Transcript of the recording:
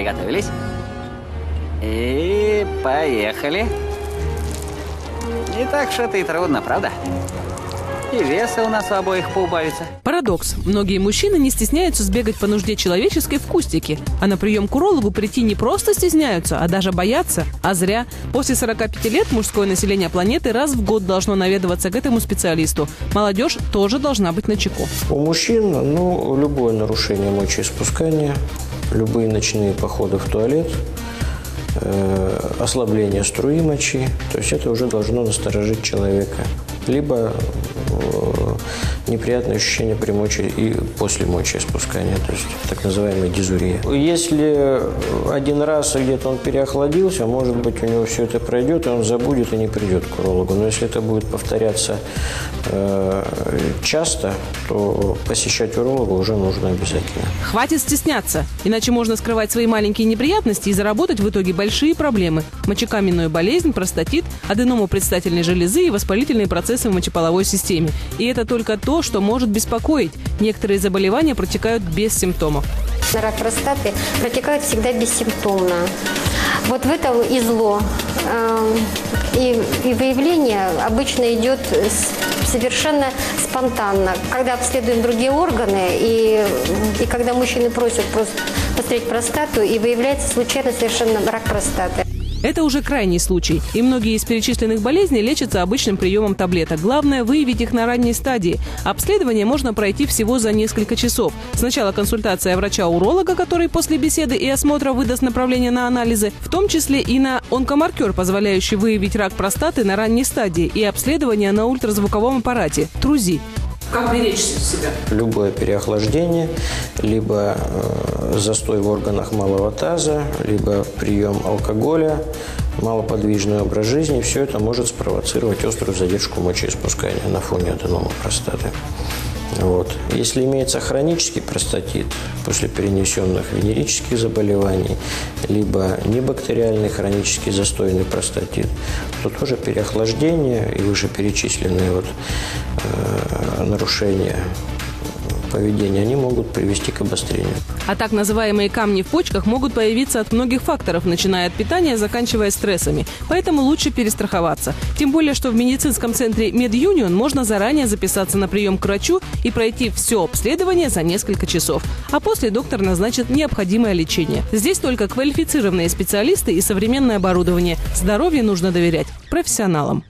Приготовились. И поехали. Не так уж это и трудно, правда? И веса у нас у обоих поубавится. Парадокс. Многие мужчины не стесняются сбегать по нужде человеческой в кустике. А на прием к урологу прийти не просто стесняются, а даже боятся. А зря. После 45 лет мужское население планеты раз в год должно наведываться к этому специалисту. Молодежь тоже должна быть начеку. У мужчин, любое нарушение мочеиспускания, любые ночные походы в туалет, ослабление струи мочи, то есть это уже должно насторожить человека. Либо неприятное ощущение при моче и после мочеиспускания, то есть так называемая дизурия. Если один раз где-то он переохладился, может быть, у него все это пройдет, и он забудет и не придет к урологу. Но если это будет повторяться часто, то посещать уролога уже нужно обязательно. Хватит стесняться, иначе можно скрывать свои маленькие неприятности и заработать в итоге большие проблемы. Мочекаменную болезнь, простатит, аденому предстательной железы и воспалительные процессы в мочеполовой системе. И это только то, что может беспокоить. Некоторые заболевания протекают без симптомов. Рак простаты протекает всегда бессимптомно. Вот в этом и зло. И выявление обычно идет совершенно спонтанно. Когда обследуем другие органы, и когда мужчины просят просто посмотреть простату, и выявляется случайно совершенно рак простаты. Это уже крайний случай, и многие из перечисленных болезней лечатся обычным приемом таблеток. Главное – выявить их на ранней стадии. Обследование можно пройти всего за несколько часов. Сначала консультация врача-уролога, который после беседы и осмотра выдаст направление на анализы, в том числе и на онкомаркер, позволяющий выявить рак простаты на ранней стадии, и обследование на ультразвуковом аппарате – ТРУЗИ. Как беречь себя? Любое переохлаждение, либо застой в органах малого таза, либо прием алкоголя, малоподвижный образ жизни, все это может спровоцировать острую задержку мочеиспускания на фоне аденомы простаты. Вот. Если имеется хронический простатит после перенесенных венерических заболеваний, либо небактериальный хронический застойный простатит, то тоже переохлаждение и вышеперечисленные нарушения поведения, они могут привести к обострению. А так называемые камни в почках могут появиться от многих факторов, начиная от питания, заканчивая стрессами. Поэтому лучше перестраховаться. Тем более, что в медицинском центре Медюнион можно заранее записаться на прием к врачу и пройти все обследование за несколько часов. А после доктор назначит необходимое лечение. Здесь только квалифицированные специалисты и современное оборудование. Здоровью нужно доверять профессионалам.